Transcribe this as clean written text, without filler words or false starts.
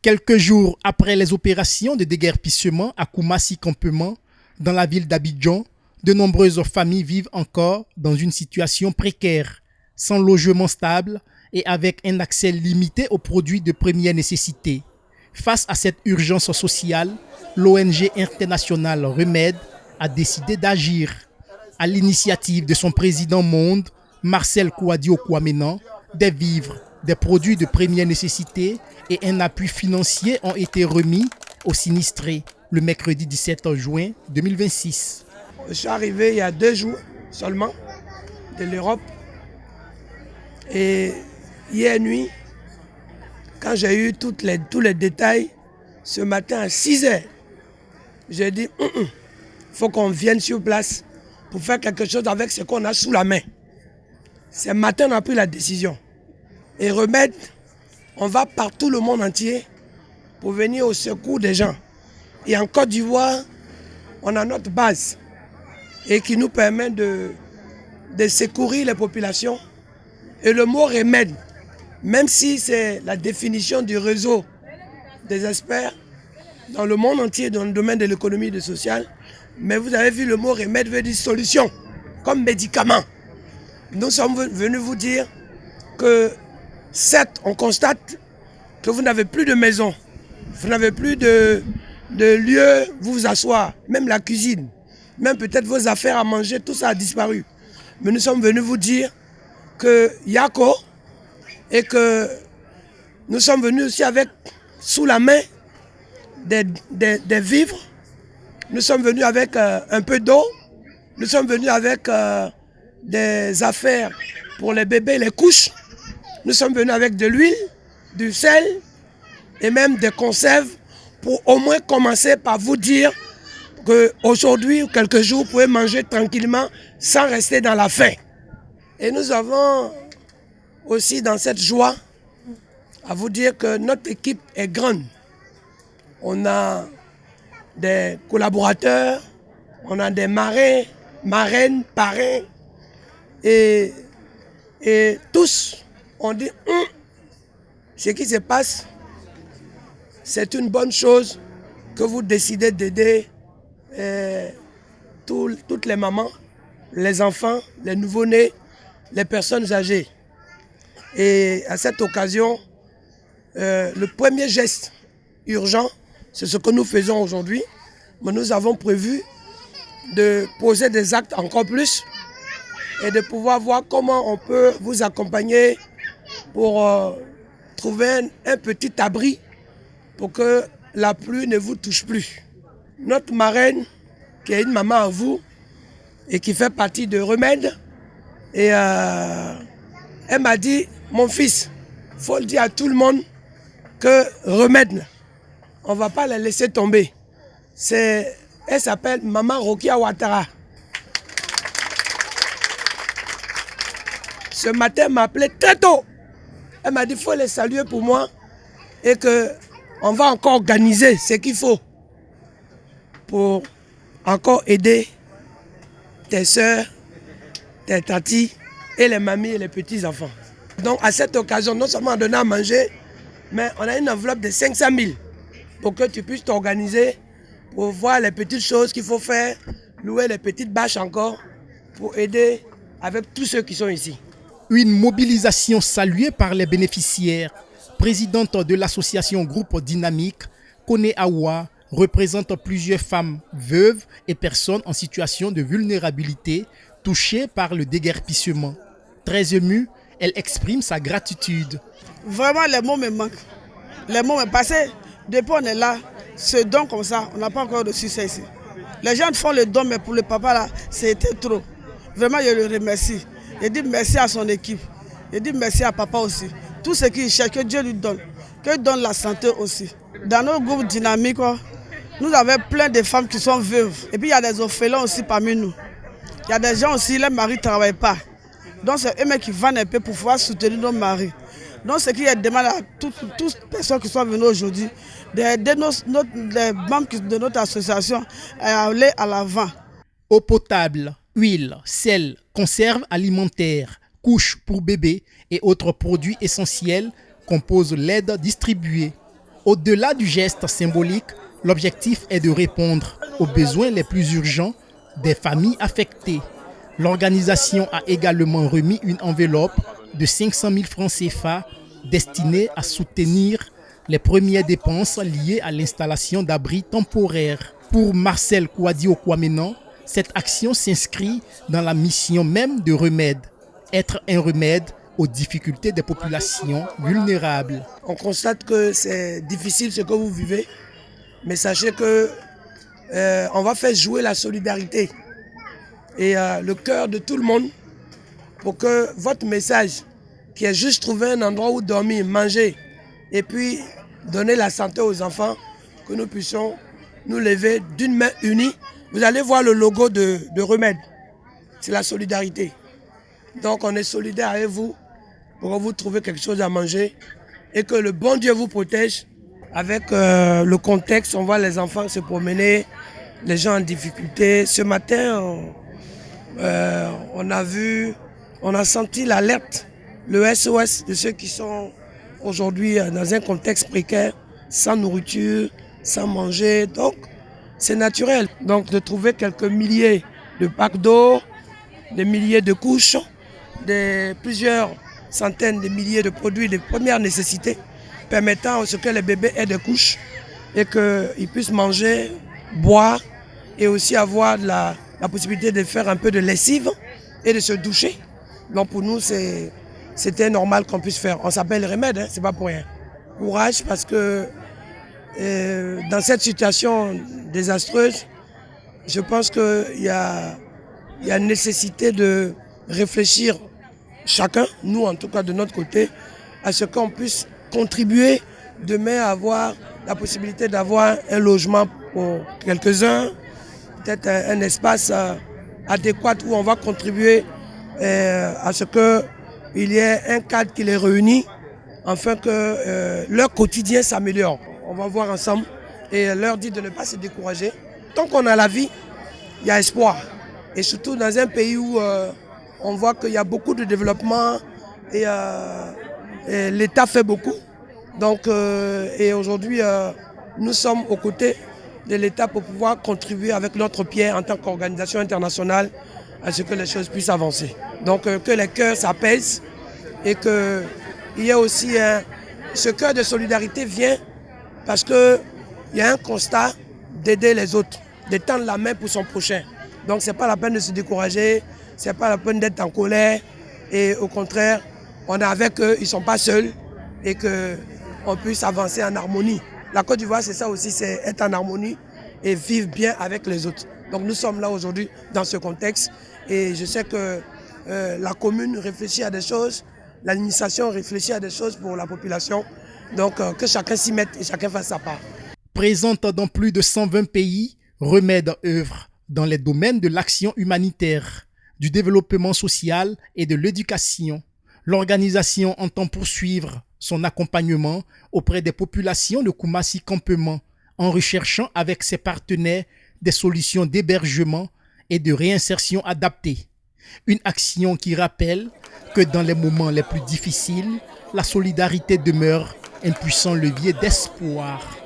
Quelques jours après les opérations de déguerpissement à Koumassi-Campement, dans la ville d'Abidjan, de nombreuses familles vivent encore dans une situation précaire, sans logement stable et avec un accès limité aux produits de première nécessité. Face à cette urgence sociale, l'ONG internationale Remède a décidé d'agir. À l'initiative de son président monde, Marcel Kouadio-Kouamena, des vivres, des produits de première nécessité et un appui financier ont été remis aux sinistrés le mercredi 17 juin 2026. Je suis arrivé il y a 2 jours seulement de l'Europe et hier nuit, quand j'ai eu tous les détails, ce matin à 6 heures, j'ai dit il faut qu'on vienne sur place pour faire quelque chose avec ce qu'on a sous la main. Ce matin, on a pris la décision. Et Remède, on va partout le monde entier pour venir au secours des gens. Et en Côte d'Ivoire, on a notre base et qui nous permet de secourir les populations. Et le mot remède, même si c'est la définition du réseau des experts dans le monde entier, dans le domaine de l'économie et du social, mais vous avez vu, le mot remède veut dire solution, comme médicament. Nous sommes venus vous dire que certes, on constate que vous n'avez plus de maison, vous n'avez plus de lieu où vous asseoir, même la cuisine, même peut-être vos affaires à manger, tout ça a disparu. Mais nous sommes venus vous dire que Yako et que nous sommes venus aussi avec sous la main des vivres. Nous sommes venus avec un peu d'eau. Nous sommes venus avec des affaires pour les bébés, les couches. Nous sommes venus avec de l'huile, du sel et même des conserves pour au moins commencer par vous dire qu'aujourd'hui ou quelques jours, vous pouvez manger tranquillement sans rester dans la faim. Et nous avons aussi dans cette joie à vous dire que notre équipe est grande. On a des collaborateurs, on a des marins, marraines, parrains et tous on dit ce qui se passe, c'est une bonne chose que vous décidez d'aider toutes les mamans, les enfants, les nouveau-nés, les personnes âgées. Et à cette occasion, le premier geste urgent, c'est ce que nous faisons aujourd'hui. Mais nous avons prévu de poser des actes encore plus et de pouvoir voir comment on peut vous accompagner pour trouver un petit abri pour que la pluie ne vous touche plus. Notre marraine, qui est une maman à vous et qui fait partie de Remède, et elle m'a dit, mon fils, il faut le dire à tout le monde que Remède, on ne va pas la laisser tomber. Elle s'appelle Maman Rokia Ouattara. Ce matin, elle m'a appelé très tôt. Elle m'a dit, il faut les saluer pour moi et qu'on va encore organiser ce qu'il faut pour encore aider tes soeurs, tes tatis et les mamies et les petits-enfants. Donc à cette occasion, non seulement on donne à manger, mais on a une enveloppe de 500 000 pour que tu puisses t'organiser pour voir les petites choses qu'il faut faire, louer les petites bâches encore pour aider avec tous ceux qui sont ici. Une mobilisation saluée par les bénéficiaires. Présidente de l'association Groupe Dynamique, Kone Awa représente plusieurs femmes veuves et personnes en situation de vulnérabilité touchées par le déguerpissement. Très émue, elle exprime sa gratitude. Vraiment, les mots me manquent. Les mots me passent. Depuis on est là, ce don comme ça, on n'a pas encore reçu ça ici. Les gens font le don, mais pour le papa là, c'était trop. Vraiment, je le remercie. Je dis merci à son équipe. Je dis merci à papa aussi. Tout ce qu'il cherche, que Dieu lui donne. Que donne la santé aussi. Dans nos groupes dynamiques, nous avons plein de femmes qui sont veuves. Et puis il y a des orphelins aussi parmi nous. Il y a des gens aussi, les maris ne travaillent pas. Donc c'est eux-mêmes qui vendent un peu pour pouvoir soutenir nos maris. Donc ce qui est demandé à toutes les personnes qui sont venues aujourd'hui, d'aider les membres de notre association à aller à l'avant. Eau potable, huile, sel, conserves alimentaires, couches pour bébés et autres produits essentiels composent l'aide distribuée. Au-delà du geste symbolique, l'objectif est de répondre aux besoins les plus urgents des familles affectées. L'organisation a également remis une enveloppe de 500 000 francs CFA destinée à soutenir les premières dépenses liées à l'installation d'abris temporaires. Pour Marcel Kouadio-Kwamenan, cette action s'inscrit dans la mission même de remède, être un remède aux difficultés des populations vulnérables. On constate que c'est difficile ce que vous vivez, mais sachez que on va faire jouer la solidarité et le cœur de tout le monde pour que votre message, qui est juste trouver un endroit où dormir, manger et puis donner la santé aux enfants, que nous puissions nous lever d'une main unie. Vous allez voir le logo de Remède, c'est la solidarité. Donc on est solidaire avec vous pour que vous trouviez quelque chose à manger et que le bon Dieu vous protège. Avec le contexte, on voit les enfants se promener, les gens en difficulté. Ce matin, on a senti l'alerte, le SOS de ceux qui sont aujourd'hui dans un contexte précaire, sans nourriture, sans manger. Donc, c'est naturel. Donc, de trouver quelques milliers de packs d'eau, des milliers de couches, plusieurs centaines de milliers de produits de première nécessité, permettant à ce que les bébés aient des couches et qu'ils puissent manger, boire et aussi avoir la possibilité de faire un peu de lessive et de se doucher. Donc pour nous, c'était normal qu'on puisse faire. On s'appelle Remède, hein, c'est pas pour rien. Courage parce que dans cette situation désastreuse, je pense qu'il y a nécessité de réfléchir chacun, nous en tout cas de notre côté, à ce qu'on puisse contribuer demain à avoir la possibilité d'avoir un logement pour quelques-uns, peut-être un espace adéquat où on va contribuer à ce qu'il y ait un cadre qui les réunit, afin que leur quotidien s'améliore. On va voir ensemble et leur dire de ne pas se décourager. Tant qu'on a la vie, il y a espoir. Et surtout dans un pays où on voit qu'il y a beaucoup de développement et l'État fait beaucoup. Donc, et aujourd'hui, nous sommes aux côtés de l'État pour pouvoir contribuer avec notre pierre en tant qu'organisation internationale à ce que les choses puissent avancer. Donc, que les cœurs s'apaisent et qu'il y ait aussi ce cœur de solidarité vient parce qu'il y a un constat d'aider les autres, de tendre la main pour son prochain. Donc, ce n'est pas la peine de se décourager, ce n'est pas la peine d'être en colère. Et au contraire, on est avec eux, ils ne sont pas seuls et qu'on puisse avancer en harmonie. La Côte d'Ivoire, c'est ça aussi, c'est être en harmonie et vivre bien avec les autres. Donc nous sommes là aujourd'hui dans ce contexte et je sais que la commune réfléchit à des choses, l'administration réfléchit à des choses pour la population. Donc que chacun s'y mette et chacun fasse sa part. Présente dans plus de 120 pays, Remède œuvre dans les domaines de l'action humanitaire, du développement social et de l'éducation. L'organisation entend poursuivre son accompagnement auprès des populations de Koumassi-Campement en recherchant avec ses partenaires des solutions d'hébergement et de réinsertion adaptées. Une action qui rappelle que dans les moments les plus difficiles, la solidarité demeure un puissant levier d'espoir.